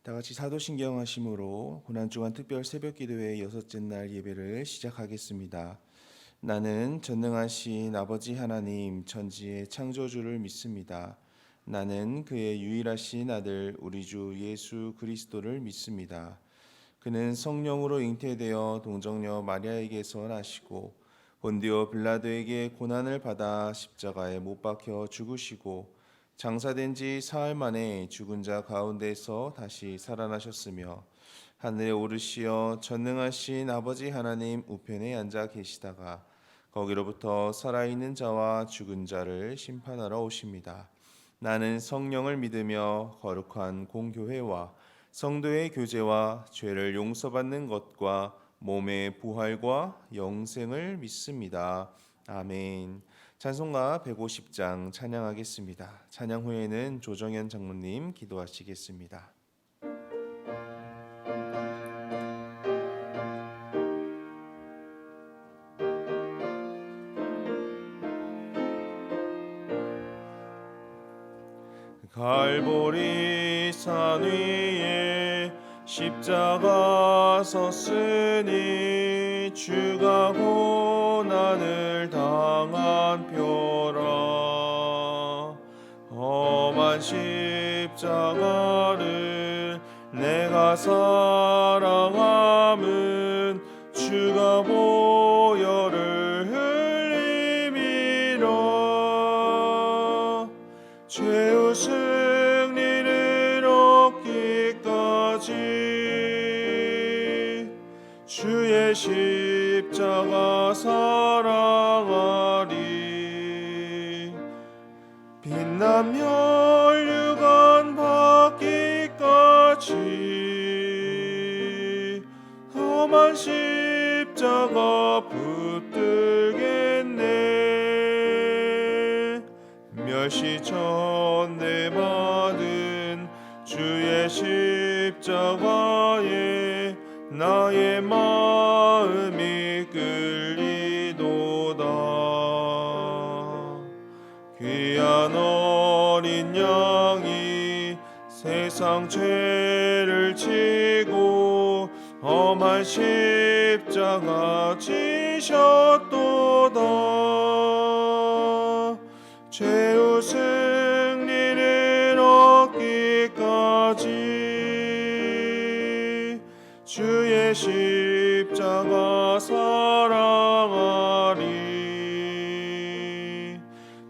다 같이 사도신경 하심으로 고난주간 특별 새벽기도회 여섯째 날 예배를 시작하겠습니다. 나는 전능하신 아버지 하나님 천지의 창조주를 믿습니다. 나는 그의 유일하신 아들 우리 주 예수 그리스도를 믿습니다. 그는 성령으로 잉태되어 동정녀 마리아에게서 나시고 본디오 빌라도에게 고난을 받아 십자가에 못 박혀 죽으시고 장사된 지 사흘 만에 죽은 자 가운데서 다시 살아나셨으며 하늘에 오르시어 전능하신 아버지 하나님 우편에 앉아 계시다가 거기로부터 살아있는 자와 죽은 자를 심판하러 오십니다. 나는 성령을 믿으며 거룩한 공교회와 성도의 교제와 죄를 용서받는 것과 몸의 부활과 영생을 믿습니다. 아멘. 찬송가 150장 찬양하겠습니다. 찬양 후에는 조정현 장로님 기도하시겠습니다. 갈보리 산 위에 십자가 섰으니 주가 고난을 당한 표라. 험한 십자가를 내가 사랑함은 주가 보혈을 흘림이라. 죄의 승리를 얻기까지 주의 십자가 사랑하리. 빛나며 혈류관 받기까지 험한 십자가 붙들겠네. 멸시천대 받은 주의 십자가에 나의 마음이 끌리도다. 귀한 어린 양이 세상 죄를 지고 험한 십자가 지셨도다. 죄의 승리를 얻기까지 주의 십자가 사랑하리.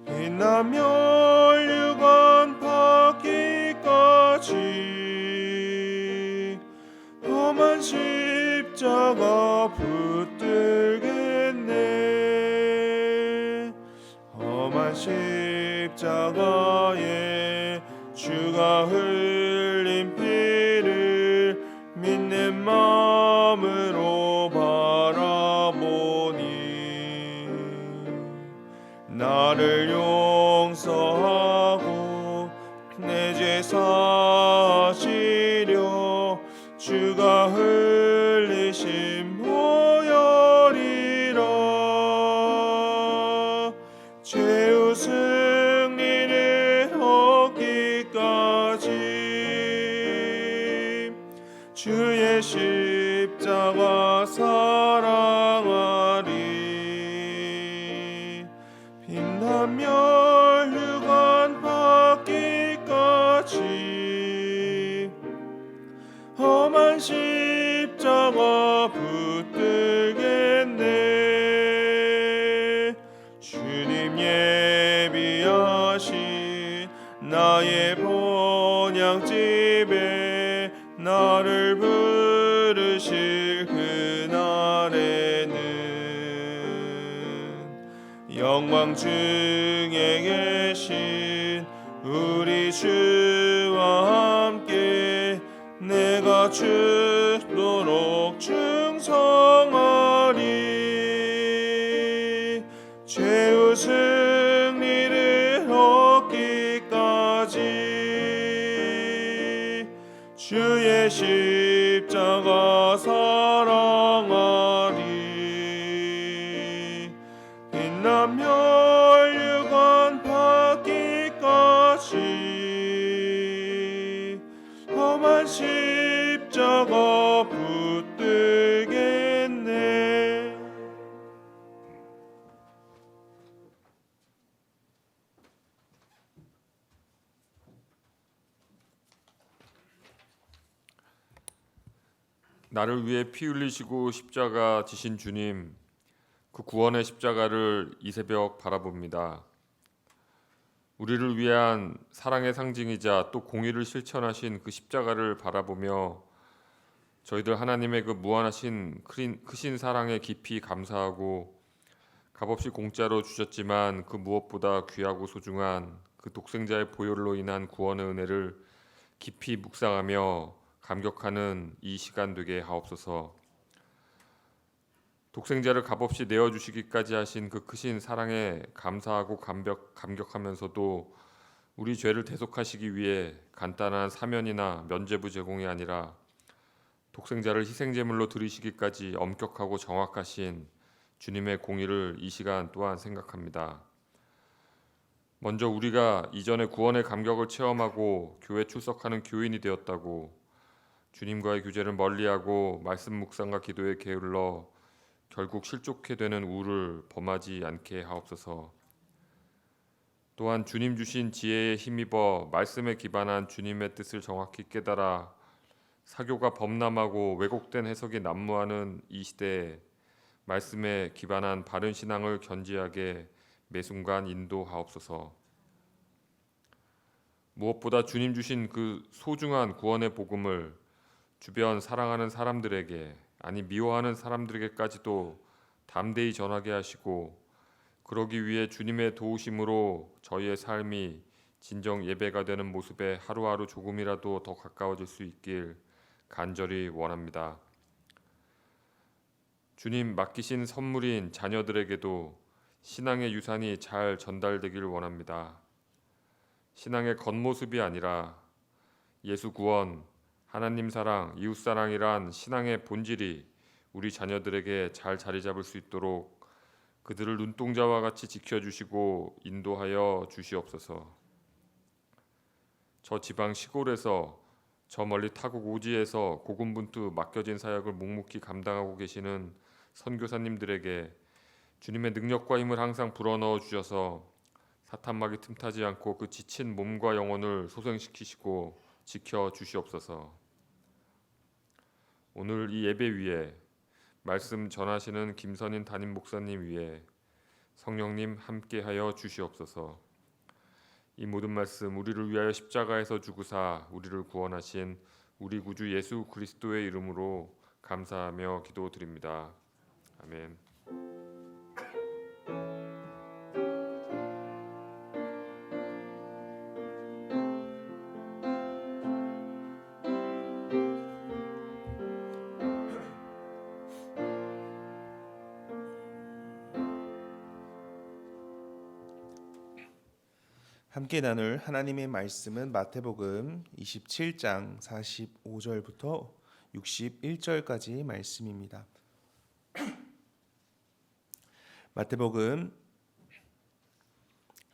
빛나며 혈류관 받기까지 험한 십자가 붙들겠네. 험한 십자가에 주가 흘린 피를 믿는 마음으로 바라보니 나를 용서하고 내 죄 사하시려 주가 흘리신 보혈이라. 죄의 승리를 얻기까지 주의 십자가 사랑하리. 빛나며 혈류관 받기까지 험한 십자가 붙들겠네. 주님 예비하신 나의 본향집에 나를 부르실 그날에는 영광 중에 계신 우리 주와 함께 내가 죽도록 충성하리. 죄의 승리를 얻기까지 주의 십자가 사랑하리. 빛나며 혈류관 받기까지 험한 십자가 붙들겠네. 나를 위해 피 흘리시고 십자가 지신 주님, 그 구원의 십자가를 이 새벽 바라봅니다. 우리를 위한 사랑의 상징이자 또 공의를 실천하신 그 십자가를 바라보며 저희들 하나님의 그 무한하신 크신 사랑에 깊이 감사하고 값없이 공짜로 주셨지만 그 무엇보다 귀하고 소중한 그 독생자의 보혈로 인한 구원의 은혜를 깊이 묵상하며 감격하는 이 시간 되게 하옵소서. 독생자를 값없이 내어주시기까지 하신 그 크신 사랑에 감사하고 감격하면서도 우리 죄를 대속하시기 위해 간단한 사면이나 면죄부 제공이 아니라 독생자를 희생제물로 드리시기까지 엄격하고 정확하신 주님의 공의를 이 시간 또한 생각합니다. 먼저 우리가 이전에 구원의 감격을 체험하고 교회 출석하는 교인이 되었다고 주님과의 교제를 멀리하고 말씀 묵상과 기도에 게을러 결국 실족해 되는 우를 범하지 않게 하옵소서. 또한 주님 주신 지혜에 힘입어 말씀에 기반한 주님의 뜻을 정확히 깨달아 사교가 범람하고 왜곡된 해석이 난무하는 이 시대에 말씀에 기반한 바른 신앙을 견지하게 매 순간 인도하옵소서. 무엇보다 주님 주신 그 소중한 구원의 복음을 주변 사랑하는 사람들에게, 아니 미워하는 사람들에게까지도 담대히 전하게 하시고 그러기 위해 주님의 도우심으로 저희의 삶이 진정 예배가 되는 모습에 하루하루 조금이라도 더 가까워질 수 있길 간절히 원합니다. 주님 맡기신 선물인 자녀들에게도 신앙의 유산이 잘 전달되길 원합니다. 신앙의 겉모습이 아니라 예수 구원, 하나님 사랑, 이웃 사랑이란 신앙의 본질이 우리 자녀들에게 잘 자리 잡을 수 있도록 그들을 눈동자와 같이 지켜주시고 인도하여 주시옵소서. 저 지방 시골에서 저 멀리 타국 오지에서 고군분투 맡겨진 사역을 묵묵히 감당하고 계시는 선교사님들에게 주님의 능력과 힘을 항상 불어넣어 주셔서 사탄막이 틈타지 않고 그 지친 몸과 영혼을 소생시키시고 지켜 주시옵소서. 오늘 이 예배 위에 말씀 전하시는 김선인 담임 목사님 위에 성령님 함께하여 주시옵소서. 이 모든 말씀 우리를 위하여 십자가에서 죽으사 우리를 구원하신 우리 구주 예수 그리스도의 이름으로 감사하며 기도드립니다. 아멘. 함께 나눌 하나님의 말씀은 마태복음 27장 45절부터 61절까지 말씀입니다. 마태복음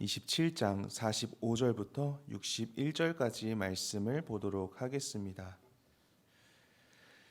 27장 45절부터 61절까지 말씀을 보도록 하겠습니다.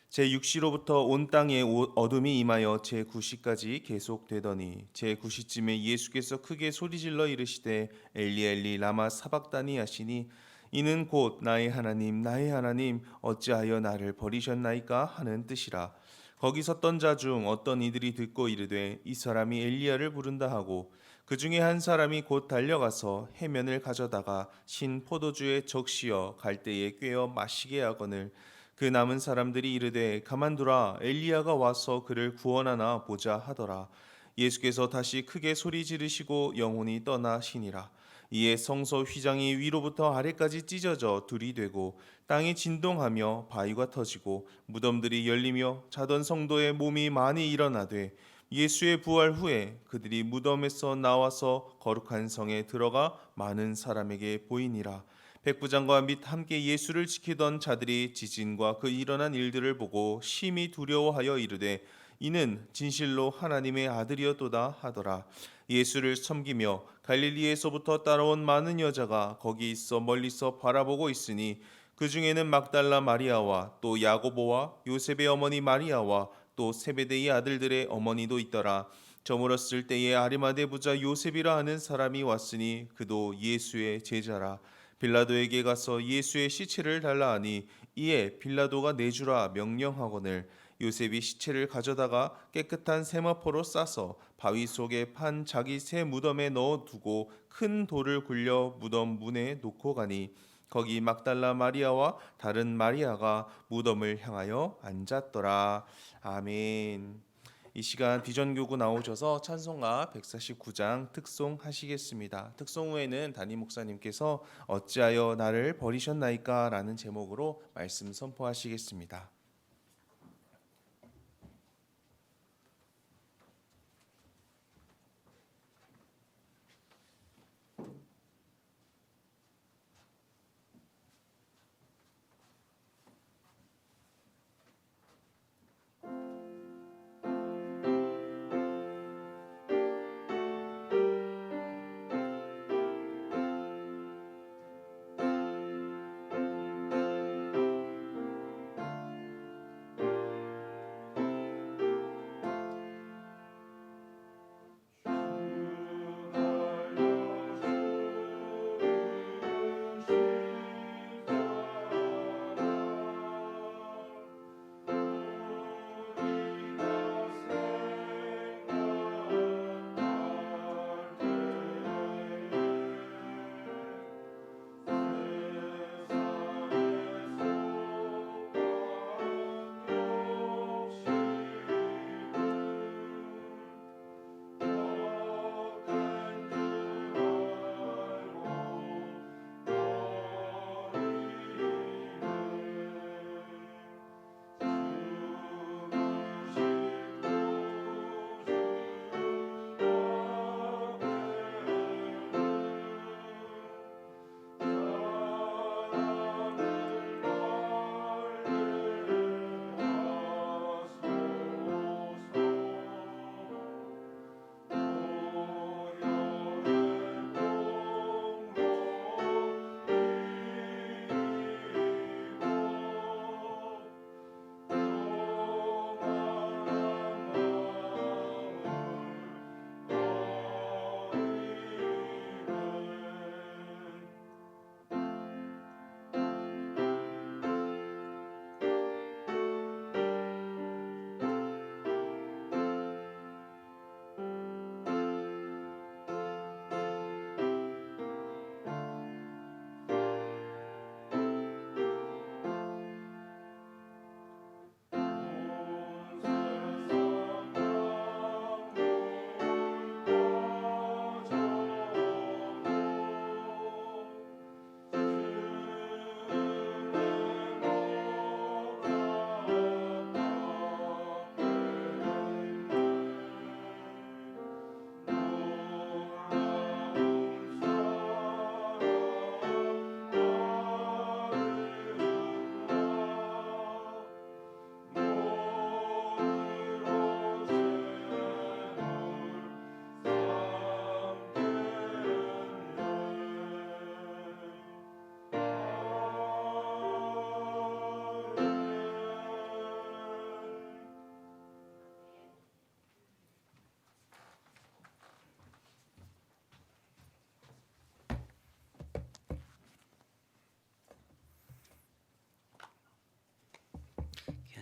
제6시로부터 온 땅에 어둠이 임하여 제9시까지 계속되더니 제9시쯤에 예수께서 크게 소리질러 이르시되 엘리 엘리 라마 사박다니 하시니 이는 곧 나의 하나님 어찌하여 나를 버리셨나이까 하는 뜻이라. 거기 섰던 자 중 어떤 이들이 듣고 이르되 이 사람이 엘리야를 부른다 하고 그 중에 한 사람이 곧 달려가서 해면을 가져다가 신 포도주에 적시어 갈대에 꿰어 마시게 하거늘 그 남은 사람들이 이르되 가만두라 엘리야가 와서 그를 구원하나 보자 하더라. 예수께서 다시 크게 소리 지르시고 영혼이 떠나시니라. 이에 성소 휘장이 위로부터 아래까지 찢어져 둘이 되고 땅이 진동하며 바위가 터지고 무덤들이 열리며 자던 성도의 몸이 많이 일어나되 예수의 부활 후에 그들이 무덤에서 나와서 거룩한 성에 들어가 많은 사람에게 보이니라. 백부장과 및 함께 예수를 지키던 자들이 지진과 그 일어난 일들을 보고 심히 두려워하여 이르되 이는 진실로 하나님의 아들이었도다 하더라. 예수를 섬기며 갈릴리에서부터 따라온 많은 여자가 거기 있어 멀리서 바라보고 있으니 그 중에는 막달라 마리아와 또 야고보와 요셉의 어머니 마리아와 또 세베데의 아들들의 어머니도 있더라. 저물었을 때에 아리마대 부자 요셉이라 하는 사람이 왔으니 그도 예수의 제자라. 빌라도에게 가서 예수의 시체를 달라 하니 이에 빌라도가 내주라 명령하거늘 요셉이 시체를 가져다가 깨끗한 세마포로 싸서 바위 속에 판 자기 새 무덤에 넣어 두고 큰 돌을 굴려 무덤 문에 놓고 가니 거기 막달라 마리아와 다른 마리아가 무덤을 향하여 앉았더라. 아멘. 이 시간 비전교구 나오셔서 찬송가 149장 특송 하시겠습니다. 특송 후에는 담임 목사님께서 어찌하여 나를 버리셨나이까 라는 제목으로 말씀 선포하시겠습니다.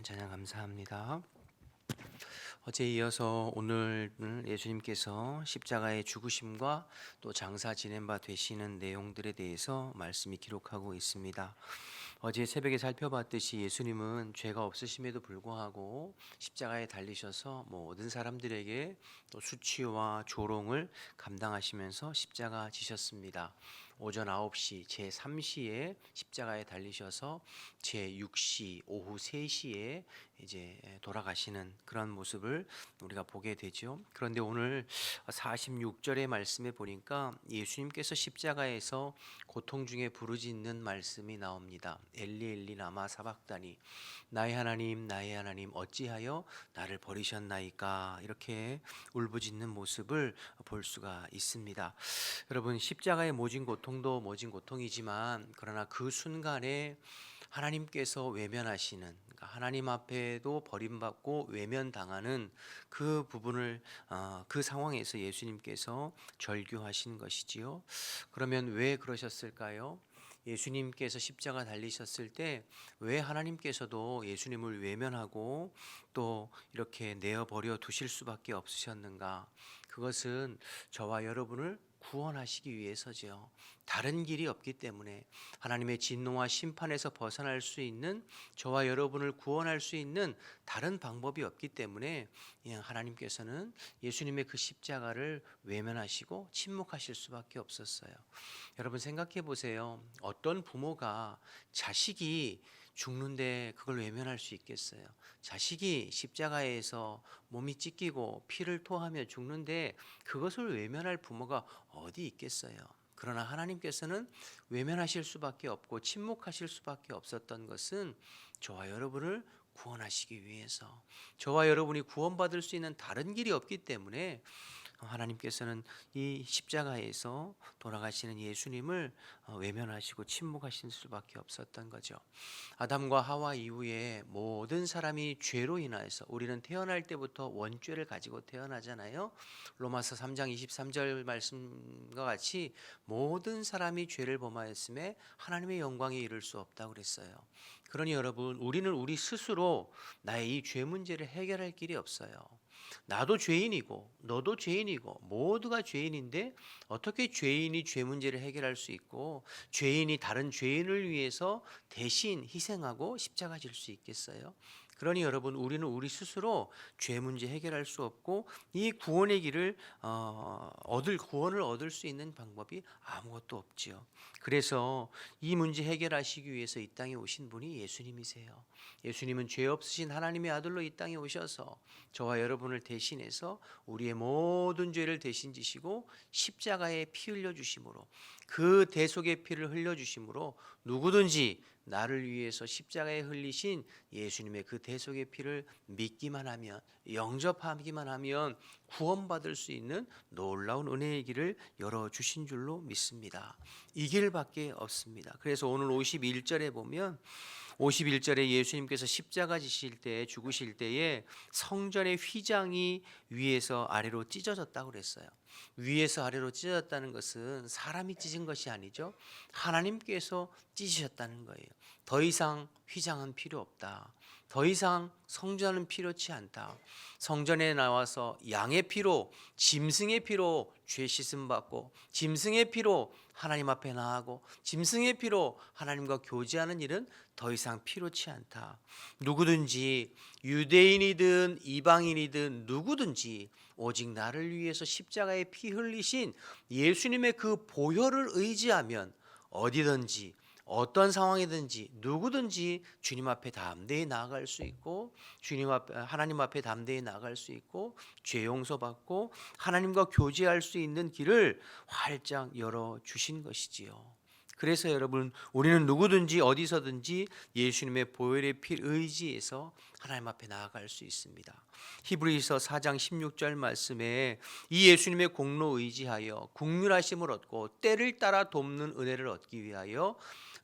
찬양 감사합니다. 어제에 이어서 오늘 예수님께서 십자가의 죽으심과 또 장사 지낸 바 되시는 내용들에 대해서 말씀이 기록하고 있습니다. 어제 새벽에 살펴봤듯이 예수님은 죄가 없으심에도 불구하고 십자가에 달리셔서 모든 사람들에게 또 수치와 조롱을 감당하시면서 십자가 지셨습니다. 오전 9시 제3시에 십자가에 달리셔서 제6시 오후 3시에 이제 돌아가시는 그런 모습을 우리가 보게 되죠. 그런데 오늘 46절의 말씀에 보니까 예수님께서 십자가에서 고통 중에 부르짖는 말씀이 나옵니다. 엘리 엘리 라마 사박다니, 나의 하나님 어찌하여 나를 버리셨나이까, 이렇게 울부짖는 모습을 볼 수가 있습니다. 여러분, 십자가의 모진 고통 고통도 모진 고통이지만 그러나 그 순간에 하나님께서 외면하시는, 그러니까 하나님 앞에도 버림받고 외면당하는 그 부분을 그 상황에서 예수님께서 절규하신 것이지요. 그러면 왜 그러셨을까요? 예수님께서 십자가 달리셨을 때 왜 하나님께서도 예수님을 외면하고 또 이렇게 내어버려 두실 수밖에 없으셨는가? 그것은 저와 여러분을 구원하시기 위해서죠. 다른 길이 없기 때문에, 하나님의 진노와 심판에서 벗어날 수 있는, 저와 여러분을 구원할 수 있는 다른 방법이 없기 때문에 하나님께서는 예수님의 그 십자가를 외면하시고 침묵하실 수밖에 없었어요. 여러분 생각해 보세요. 어떤 부모가 자식이 죽는데 그걸 외면할 수 있겠어요? 자식이 십자가에서 몸이 찢기고 피를 토하며 죽는데 그것을 외면할 부모가 어디 있겠어요? 그러나 하나님께서는 외면하실 수밖에 없고 침묵하실 수밖에 없었던 것은 저와 여러분을 구원하시기 위해서, 저와 여러분이 구원받을 수 있는 다른 길이 없기 때문에 하나님께서는 이 십자가에서 돌아가시는 예수님을 외면하시고 침묵하실 수밖에 없었던 거죠. 아담과 하와 이후에 모든 사람이 죄로 인하여서, 우리는 태어날 때부터 원죄를 가지고 태어나잖아요. 로마서 3장 23절 말씀과 같이 모든 사람이 죄를 범하였음에 하나님의 영광에 이를 수 없다고 그랬어요. 그러니 여러분, 우리는 우리 스스로 나의 이 죄 문제를 해결할 길이 없어요. 나도 죄인이고 너도 죄인이고 모두가 죄인인데 어떻게 죄인이 죄 문제를 해결할 수 있고 죄인이 다른 죄인을 위해서 대신 희생하고 십자가 질 수 있겠어요? 그러니 여러분, 우리는 우리 스스로 죄 문제 해결할 수 없고 이 구원의 길을 구원을 얻을 수 있는 방법이 아무것도 없지요. 그래서 이 문제 해결하시기 위해서 이 땅에 오신 분이 예수님이세요. 예수님은 죄 없으신 하나님의 아들로 이 땅에 오셔서 저와 여러분을 대신해서 우리의 모든 죄를 대신 지시고 십자가에 피 흘려 주심으로, 그 대속의 피를 흘려 주심으로 누구든지 나를 위해서 십자가에 흘리신 예수님의 그 대속의 피를 믿기만 하면, 영접하기만 하면 구원받을 수 있는 놀라운 은혜의 길을 열어주신 줄로 믿습니다. 이 길밖에 없습니다. 그래서 오늘 51절에 보면 51절에 예수님께서 십자가 지실 때, 죽으실 때에 성전의 휘장이 위에서 아래로 찢어졌다고 그랬어요. 위에서 아래로 찢어졌다는 것은 사람이 찢은 것이 아니죠. 하나님께서 찢으셨다는 거예요. 더 이상 휘장은 필요 없다. 더 이상 성전은 필요치 않다. 성전에 나와서 양의 피로, 짐승의 피로 죄 씻음 받고, 짐승의 피로 하나님 앞에 나아가고, 짐승의 피로 하나님과 교제하는 일은 더 이상 필요치 않다. 누구든지 유대인이든 이방인이든 누구든지 오직 나를 위해서 십자가에 피 흘리신 예수님의 그 보혈을 의지하면 어디든지 어떤 상황이든지 누구든지 주님 앞에 담대히 나아갈 수 있고, 하나님 앞에 담대히 나아갈 수 있고, 죄 용서받고 하나님과 교제할 수 있는 길을 활짝 열어 주신 것이지요. 그래서 여러분, 우리는 누구든지 어디서든지 예수님의 보혈의 피 의지해서 하나님 앞에 나아갈 수 있습니다. 히브리서 4장 16절 말씀에 이 예수님의 공로 의지하여 국률하심을 얻고 때를 따라 돕는 은혜를 얻기 위하여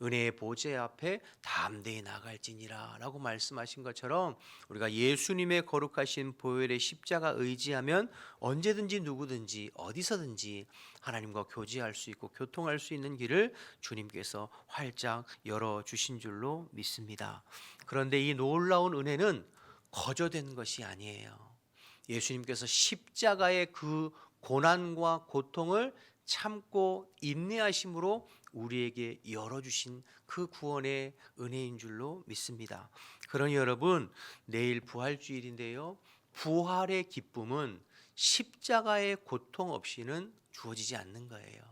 은혜의 보좌 앞에 담대히 나갈지니라 라고 말씀하신 것처럼, 우리가 예수님의 거룩하신 보혈의 십자가 의지하면 언제든지 누구든지 어디서든지 하나님과 교제할 수 있고 교통할 수 있는 길을 주님께서 활짝 열어주신 줄로 믿습니다. 그런데 이 놀라운 은혜는 거저된 것이 아니에요. 예수님께서 십자가의 그 고난과 고통을 참고 인내하심으로 우리에게 열어주신 그 구원의 은혜인 줄로 믿습니다. 그러니 여러분, 내일 부활주일인데요, 부활의 기쁨은 십자가의 고통 없이는 주어지지 않는 거예요.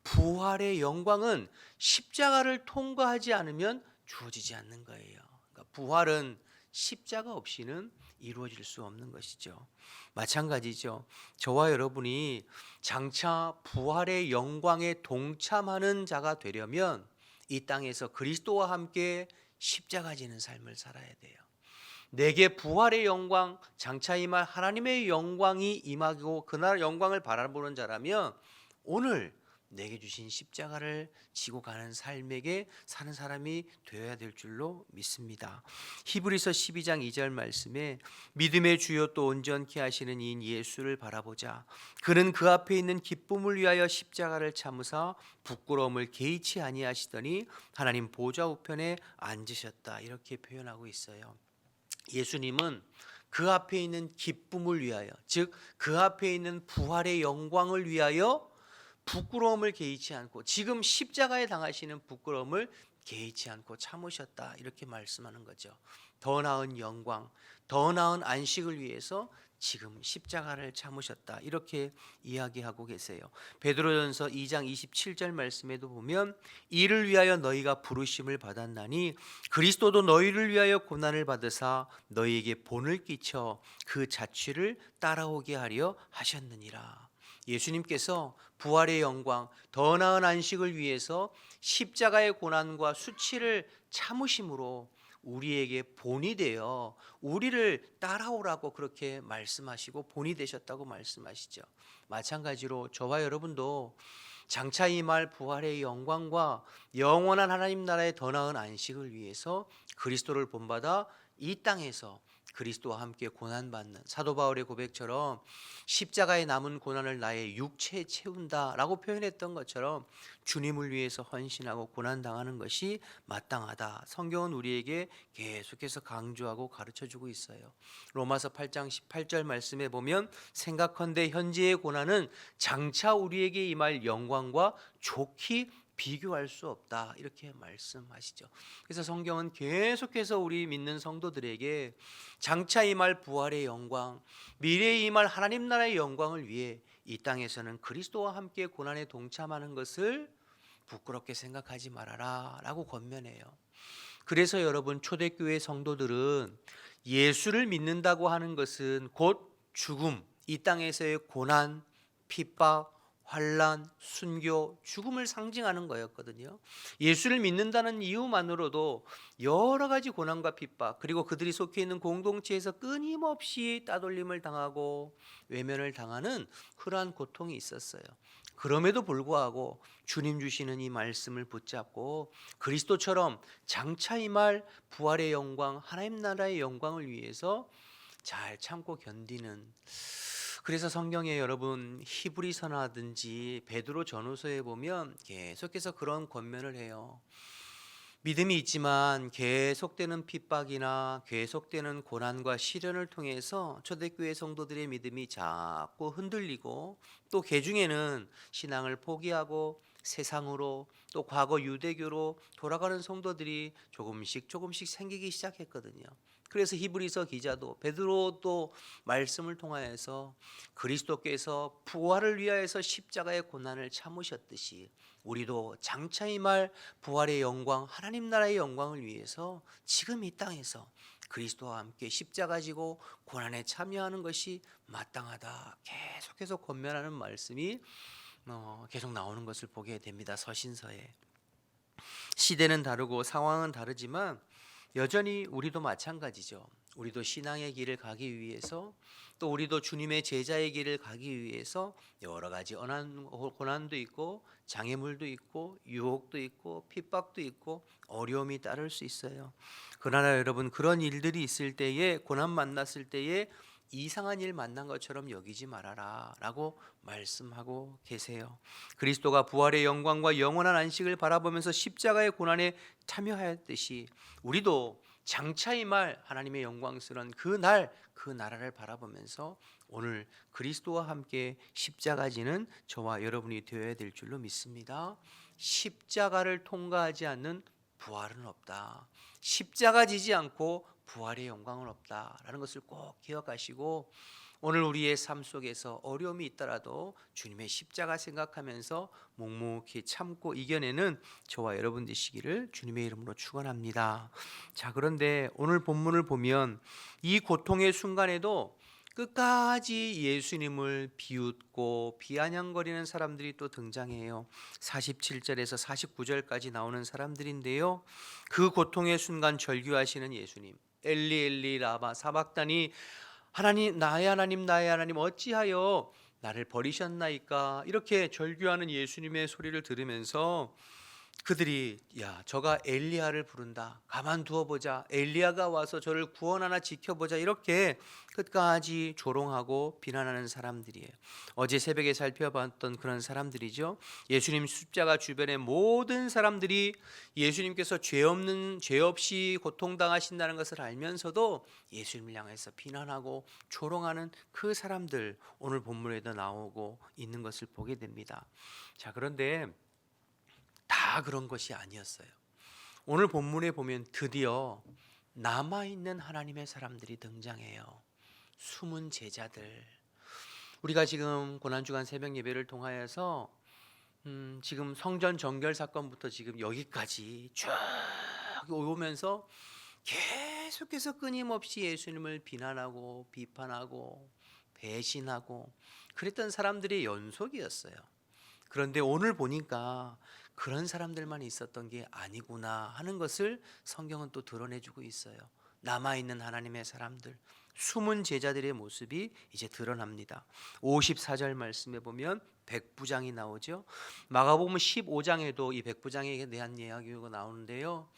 부활의 영광은 십자가를 통과하지 않으면 주어지지 않는 거예요. 그러니까 부활은 십자가 없이는 이루어질 수 없는 것이죠. 마찬가지죠. 저와 여러분이 장차 부활의 영광에 동참하는 자가 되려면 이 땅에서 그리스도와 함께 십자가 지는 삶을 살아야 돼요. 내게 부활의 영광, 장차 임할 하나님의 영광이 임하고 그날 영광을 바라보는 자라면 오늘 내게 주신 십자가를 지고 가는 삶에게 사는 사람이 되어야 될 줄로 믿습니다. 히브리서 12장 2절 말씀에 믿음의 주요 또 온전케 하시는 이인 예수를 바라보자. 그는 그 앞에 있는 기쁨을 위하여 십자가를 참으사 부끄러움을 개의치 아니하시더니 하나님 보좌 우편에 앉으셨다. 이렇게 표현하고 있어요. 예수님은 그 앞에 있는 기쁨을 위하여, 즉 그 앞에 있는 부활의 영광을 위하여 부끄러움을 개의치 않고, 지금 십자가에 당하시는 부끄러움을 개의치 않고 참으셨다. 이렇게 말씀하는 거죠. 더 나은 영광, 더 나은 안식을 위해서 지금 십자가를 참으셨다. 이렇게 이야기하고 계세요. 베드로전서 2장 27절 말씀에도 보면 이를 위하여 너희가 부르심을 받았나니 그리스도도 너희를 위하여 고난을 받으사 너희에게 본을 끼쳐 그 자취를 따라오게 하려 하셨느니라. 예수님께서 부활의 영광, 더 나은 안식을 위해서 십자가의 고난과 수치를 참으심으로 우리에게 본이 되어 우리를 따라오라고 그렇게 말씀하시고 본이 되셨다고 말씀하시죠. 마찬가지로 저와 여러분도 장차 임할 부활의 영광과 영원한 하나님 나라의 더 나은 안식을 위해서 그리스도를 본받아 이 땅에서 그리스도와 함께 고난받는 사도 바울의 고백처럼 십자가에 남은 고난을 나의 육체에 채운다라고 표현했던 것처럼 주님을 위해서 헌신하고 고난당하는 것이 마땅하다. 성경은 우리에게 계속해서 강조하고 가르쳐주고 있어요. 로마서 8장 18절 말씀에 보면 생각컨대 현재의 고난은 장차 우리에게 임할 영광과 좋게 비교할 수 없다. 이렇게 말씀하시죠. 그래서 성경은 계속해서 우리 믿는 성도들에게 장차 임할 부활의 영광, 미래에 임할 하나님 나라의 영광을 위해 이 땅에서는 그리스도와 함께 고난에 동참하는 것을 부끄럽게 생각하지 말아라 라고 권면해요. 그래서 여러분, 초대교회 성도들은 예수를 믿는다고 하는 것은 곧 죽음, 이 땅에서의 고난, 핍박, 환난, 순교, 죽음을 상징하는 거였거든요. 예수를 믿는다는 이유만으로도 여러 가지 고난과 핍박, 그리고 그들이 속해 있는 공동체에서 끊임없이 따돌림을 당하고 외면을 당하는 그러한 고통이 있었어요. 그럼에도 불구하고 주님 주시는 이 말씀을 붙잡고 그리스도처럼 장차 임할 부활의 영광, 하나님 나라의 영광을 위해서 잘 참고 견디는, 그래서 성경에 여러분 히브리서나든지 베드로 전후서에 보면 계속해서 그런 권면을 해요. 믿음이 있지만 계속되는 핍박이나 계속되는 고난과 시련을 통해서 초대교회 성도들의 믿음이 자꾸 흔들리고 또 개중에는 신앙을 포기하고 세상으로 또 과거 유대교로 돌아가는 성도들이 조금씩 생기기 시작했거든요. 그래서 히브리서 기자도 베드로도 말씀을 통하여서 그리스도께서 부활을 위하여서 십자가의 고난을 참으셨듯이 우리도 장차 임할 부활의 영광, 하나님 나라의 영광을 위해서 지금 이 땅에서 그리스도와 함께 십자가 지고 고난에 참여하는 것이 마땅하다. 계속해서 권면하는 말씀이 계속 나오는 것을 보게 됩니다. 서신서에. 시대는 다르고 상황은 다르지만 여전히 우리도 마찬가지죠. 우리도 신앙의 길을 가기 위해서, 또 우리도 주님의 제자의 길을 가기 위해서 여러 가지 고난도 있고 장애물도 있고 유혹도 있고 핍박도 있고 어려움이 따를 수 있어요. 그러나 여러분, 그런 일들이 있을 때에, 고난 만났을 때에 이상한 일 만난 것처럼 여기지 말아라 라고 말씀하고 계세요. 그리스도가 부활의 영광과 영원한 안식을 바라보면서 십자가의 고난에 참여하였듯이 우리도 장차 임할 하나님의 영광스러운 그 나라를 바라보면서 오늘 그리스도와 함께 십자가 지는 저와 여러분이 되어야 될 줄로 믿습니다. 십자가를 통과하지 않는 부활은 없다. 십자가 지지 않고 부활의 영광은 없다라는 것을 꼭 기억하시고, 오늘 우리의 삶 속에서 어려움이 있더라도 주님의 십자가 생각하면서 묵묵히 참고 이겨내는 저와 여러분 되시기를 주님의 이름으로 축원합니다. 자, 그런데 오늘 본문을 보면 이 고통의 순간에도 끝까지 예수님을 비웃고 비아냥거리는 사람들이 또 등장해요. 47절에서 49절까지 나오는 사람들인데요, 그 고통의 순간 절규하시는 예수님, 엘리 엘리 라마 사박다니, 하나님 나의 하나님 나의 하나님 어찌하여 나를 버리셨나이까? 이렇게 절규하는 예수님의 소리를 들으면서 그들이 야, 저가 엘리야를 부른다. 가만두어 보자. 엘리야가 와서 저를 구원하나 지켜보자. 이렇게 끝까지 조롱하고 비난하는 사람들이에요. 어제 새벽에 살펴봤던 그런 사람들이죠. 예수님 십자가 주변의 모든 사람들이 예수님께서 죄 없이 고통당하신다는 것을 알면서도 예수님을 향해서 비난하고 조롱하는 그 사람들, 오늘 본문에도 나오고 있는 것을 보게 됩니다. 자, 그런데 다 그런 것이 아니었어요. 오늘 본문에 보면 드디어 남아있는 하나님의 사람들이 등장해요. 숨은 제자들. 우리가 지금 고난주간 새벽 예배를 통하여서 지금 성전 정결 사건부터 지금 여기까지 쭉 오면서 계속해서 끊임없이 예수님을 비난하고 비판하고 배신하고 그랬던 사람들의 연속이었어요. 그런데 오늘 보니까 그런 사람들만 있었던 게 아니구나 하는 것을 성경은 또 드러내주고 있어요. 남아있는 하나님의 사람들, 숨은 제자들의 모습이 이제 드러납니다. 54절 말씀에 보면 백부장이 나오죠. 마가복음 15장에도 이 백부장에 대한 이야기가 나오는데요.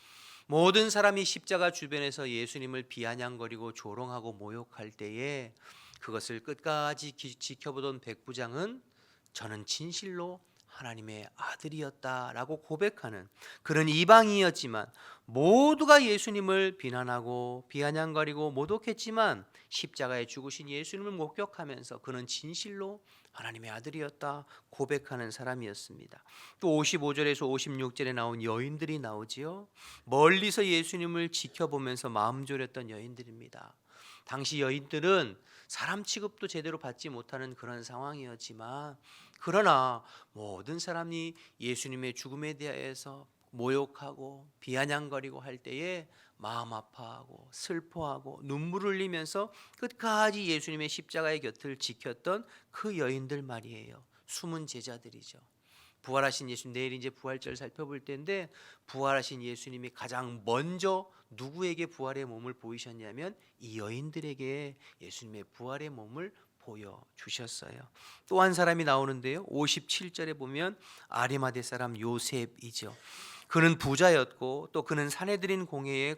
모든 사람이 십자가 주변에서 예수님을 비아냥거리고 조롱하고 모욕할 때에 그것을 끝까지 지켜보던 백부장은 저는 진실로 하나님의 아들이었다라고 고백하는 그런 이방인이었지만 모두가 예수님을 비난하고 비아냥거리고 모독했지만 십자가에 죽으신 예수님을 목격하면서 그는 진실로 하나님의 아들이었다 고백하는 사람이었습니다. 또 55절에서 56절에 나온 여인들이 나오지요. 멀리서 예수님을 지켜보면서 마음 졸였던 여인들입니다. 당시 여인들은 사람 취급도 제대로 받지 못하는 그런 상황이었지만 그러나 모든 사람이 예수님의 죽음에 대해서 모욕하고 비아냥거리고 할 때에 마음 아파하고 슬퍼하고 눈물을 흘리면서 끝까지 예수님의 십자가의 곁을 지켰던 그 여인들 말이에요. 숨은 제자들이죠. 부활하신 예수님, 내일 이제 부활절 살펴볼 텐데 부활하신 예수님이 가장 먼저 누구에게 부활의 몸을 보이셨냐면 이 여인들에게 예수님의 부활의 몸을 보여주셨어요. 또 한 사람이 나오는데요. 57절에 보면 아리마대 사람 요셉이죠. 그는 부자였고 또 그는 사내들인 공회의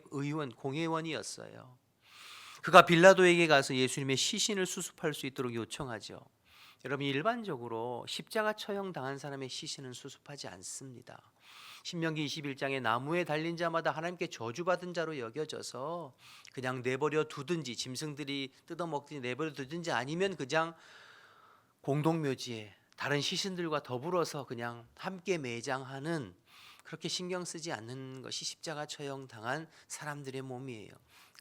공회원이었어요. 그가 빌라도에게 가서 예수님의 시신을 수습할 수 있도록 요청하죠. 여러분, 일반적으로 십자가 처형 당한 사람의 시신은 수습하지 않습니다. 신명기 21장에 나무에 달린 자마다 하나님께 저주받은 자로 여겨져서 그냥 내버려 두든지 짐승들이 뜯어먹든지 내버려 두든지 아니면 그냥 공동묘지에 다른 시신들과 더불어서 그냥 함께 매장하는, 그렇게 신경 쓰지 않는 것이 십자가 처형 당한 사람들의 몸이에요.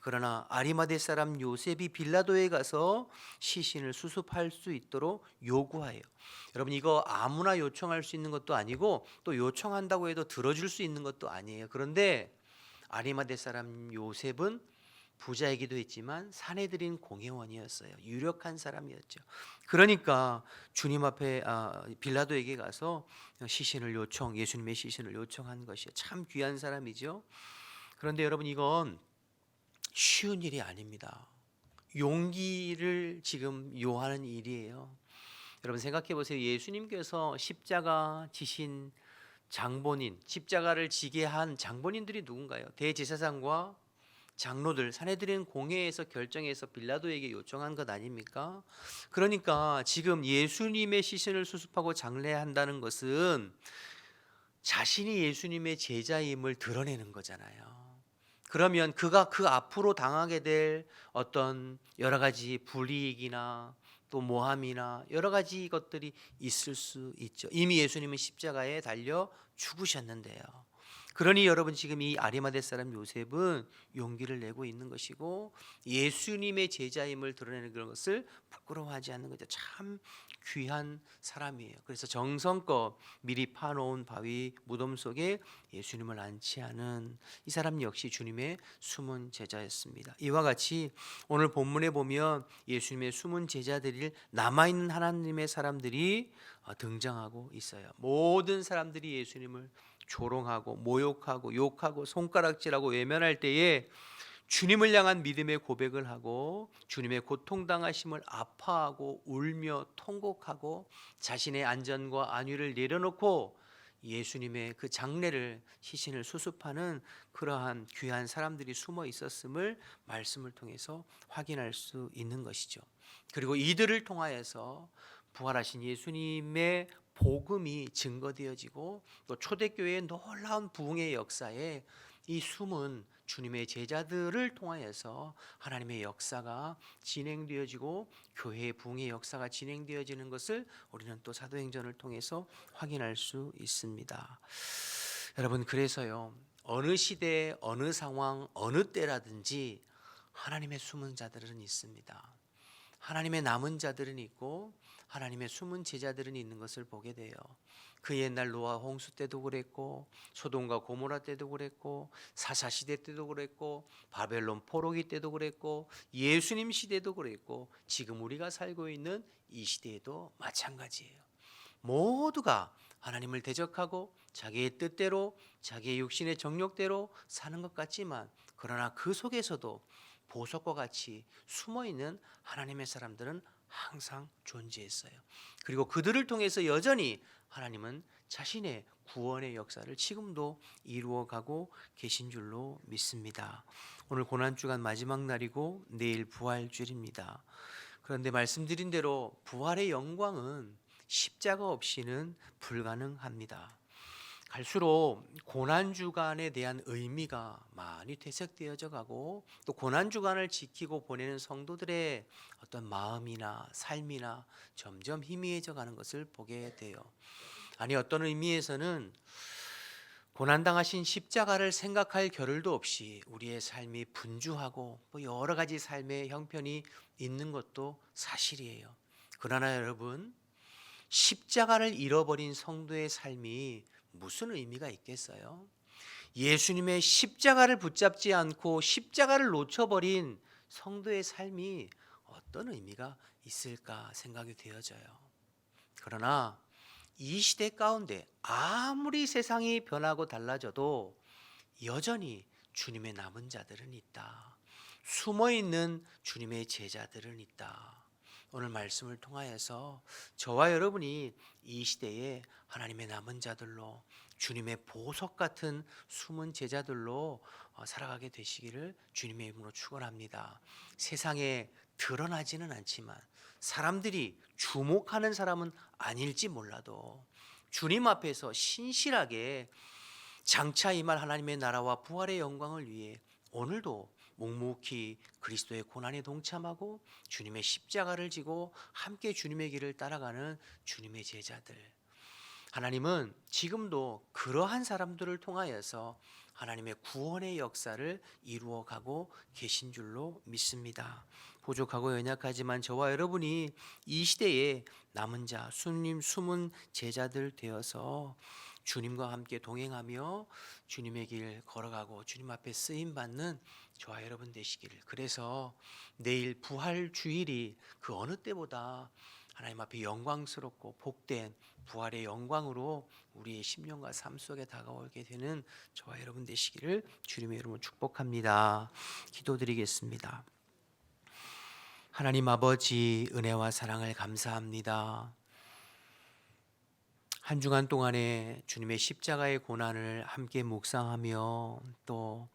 그러나 아리마대 사람 요셉이 빌라도에 가서 시신을 수습할 수 있도록 요구해요. 여러분, 이거 아무나 요청할 수 있는 것도 아니고 또 요청한다고 해도 들어줄 수 있는 것도 아니에요. 그런데 아리마대 사람 요셉은 부자이기도 했지만 사내들인 공회원이었어요. 유력한 사람이었죠. 그러니까 주님 앞에 빌라도에게 가서 예수님의 시신을 요청한 것이에요. 참 귀한 사람이죠. 그런데 여러분, 이건 쉬운 일이 아닙니다. 용기를 지금 요하는 일이에요. 여러분, 생각해 보세요. 예수님께서 십자가 지신 장본인, 십자가를 지게 한 장본인들이 누군가요? 대제사장과 장로들, 사내들인 공회에서 결정해서 빌라도에게 요청한 것 아닙니까? 그러니까 지금 예수님의 시신을 수습하고 장례한다는 것은 자신이 예수님의 제자임을 드러내는 거잖아요. 그러면 그가 그 앞으로 당하게 될 어떤 여러 가지 불이익이나 또 모함이나 여러 가지 것들이 있을 수 있죠. 이미 예수님은 십자가에 달려 죽으셨는데요. 그러니 여러분, 지금 이 아리마대 사람 요셉은 용기를 내고 있는 것이고 예수님의 제자임을 드러내는 그런 것을 부끄러워하지 않는 거죠. 참 귀한 사람이에요. 그래서 정성껏 미리 파놓은 바위 무덤 속에 예수님을 안치하는 이 사람 역시 주님의 숨은 제자였습니다. 이와 같이 오늘 본문에 보면 예수님의 숨은 제자들이 남아있는 하나님의 사람들이 등장하고 있어요. 모든 사람들이 예수님을 조롱하고 모욕하고 욕하고 손가락질하고 외면할 때에 주님을 향한 믿음의 고백을 하고 주님의 고통당하심을 아파하고 울며 통곡하고 자신의 안전과 안위를 내려놓고 예수님의 그 장례를 시신을 수습하는 그러한 귀한 사람들이 숨어 있었음을 말씀을 통해서 확인할 수 있는 것이죠. 그리고 이들을 통하여서 부활하신 예수님의 복음이 증거되어지고 또 초대교회의 놀라운 부흥의 역사에 이 숨은 주님의 제자들을 통하여서 하나님의 역사가 진행되어지고 교회의 부흥의 역사가 진행되어지는 것을 우리는 또 사도행전을 통해서 확인할 수 있습니다. 여러분, 그래서요, 어느 시대, 어느 상황, 어느 때라든지 하나님의 숨은 자들은 있습니다. 하나님의 남은 자들은 있고 하나님의 숨은 제자들은 있는 것을 보게 돼요. 그 옛날 노아 홍수 때도 그랬고 소돔과 고모라 때도 그랬고 사사시대 때도 그랬고 바벨론 포로기 때도 그랬고 예수님 시대도 그랬고 지금 우리가 살고 있는 이 시대에도 마찬가지예요. 모두가 하나님을 대적하고 자기의 뜻대로 자기의 육신의 정욕대로 사는 것 같지만 그러나 그 속에서도 보석과 같이 숨어있는 하나님의 사람들은 항상 존재했어요. 그리고 그들을 통해서 여전히 하나님은 자신의 구원의 역사를 지금도 이루어가고 계신 줄로 믿습니다. 오늘 고난주간 마지막 날이고 내일 부활주일입니다. 그런데 말씀드린 대로 부활의 영광은 십자가 없이는 불가능합니다. 갈수록 고난주간에 대한 의미가 많이 퇴색되어져 가고 또 고난주간을 지키고 보내는 성도들의 어떤 마음이나 삶이나 점점 희미해져 가는 것을 보게 돼요. 아니, 어떤 의미에서는 고난당하신 십자가를 생각할 겨를도 없이 우리의 삶이 분주하고 또 여러 가지 삶의 형편이 있는 것도 사실이에요. 그러나 여러분, 십자가를 잃어버린 성도의 삶이 무슨 의미가 있겠어요? 예수님의 십자가를 붙잡지 않고 십자가를 놓쳐버린 성도의 삶이 어떤 의미가 있을까 생각이 되어져요. 그러나 이 시대 가운데 아무리 세상이 변하고 달라져도 여전히 주님의 남은 자들은 있다. 숨어있는 주님의 제자들은 있다. 오늘 말씀을 통하여서 저와 여러분이 이 시대에 하나님의 남은 자들로 주님의 보석 같은 숨은 제자들로 살아가게 되시기를 주님의 이름으로 축원합니다. 세상에 드러나지는 않지만 사람들이 주목하는 사람은 아닐지 몰라도 주님 앞에서 신실하게 장차 임할 하나님의 나라와 부활의 영광을 위해 오늘도 묵묵히 그리스도의 고난에 동참하고 주님의 십자가를 지고 함께 주님의 길을 따라가는 주님의 제자들, 하나님은 지금도 그러한 사람들을 통하여서 하나님의 구원의 역사를 이루어가고 계신 줄로 믿습니다. 부족하고 연약하지만 저와 여러분이 이 시대에 남은 자, 숨은 제자들 되어서 주님과 함께 동행하며 주님의 길 걸어가고 주님 앞에 쓰임 받는 저와 여러분 되시기를. 그래서 내일 부활 주일이 그 어느 때보다 하나님 앞에 영광스럽고 복된 부활의 영광으로 우리의 심령과 삶 속에 다가오게 되는 저와 여러분 되시기를 주님의 이름으로 축복합니다. 기도드리겠습니다. 하나님 아버지, 은혜와 사랑을 감사합니다. 한 주간 동안에 주님의 십자가의 고난을 함께 묵상하며 또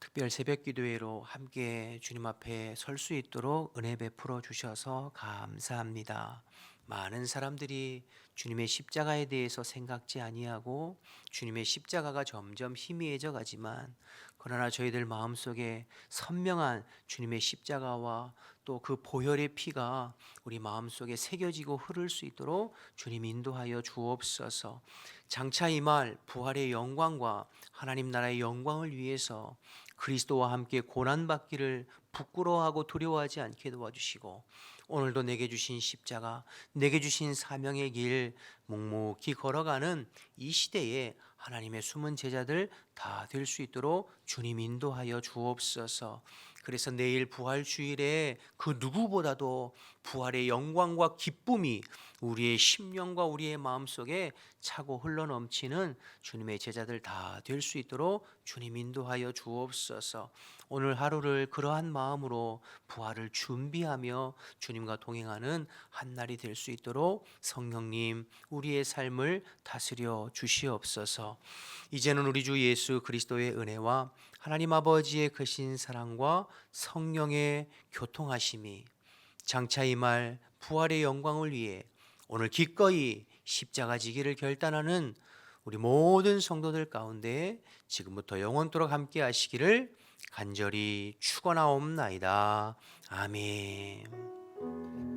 특별 새벽 기도회로 함께 주님 앞에 설 수 있도록 은혜 베풀어 주셔서 감사합니다. 많은 사람들이 주님의 십자가에 대해서 생각지 아니하고 주님의 십자가가 점점 희미해져 가지만 그러나 저희들 마음속에 선명한 주님의 십자가와 또 그 보혈의 피가 우리 마음속에 새겨지고 흐를 수 있도록 주님 인도하여 주옵소서. 장차 임할 부활의 영광과 하나님 나라의 영광을 위해서 그리스도와 함께 고난받기를 부끄러워하고 두려워하지 않게 도와주시고 오늘도 내게 주신 십자가, 내게 주신 사명의 길 묵묵히 걸어가는 이 시대에 하나님의 숨은 제자들 다 될 수 있도록 주님 인도하여 주옵소서. 그래서 내일 부활 주일에 그 누구보다도 부활의 영광과 기쁨이 우리의 심령과 우리의 마음속에 차고 흘러넘치는 주님의 제자들 다 될 수 있도록 주님 인도하여 주옵소서. 오늘 하루를 그러한 마음으로 부활을 준비하며 주님과 동행하는 한 날이 될 수 있도록 성령님 우리의 삶을 다스려 주시옵소서. 이제는 우리 주 예수 그리스도의 은혜와 하나님 아버지의 크신 사랑과 성령의 교통하심이 장차 임할 부활의 영광을 위해 오늘 기꺼이 십자가 지기를 결단하는 우리 모든 성도들 가운데 지금부터 영원토록 함께 하시기를 간절히 축원하옵나이다. 아멘.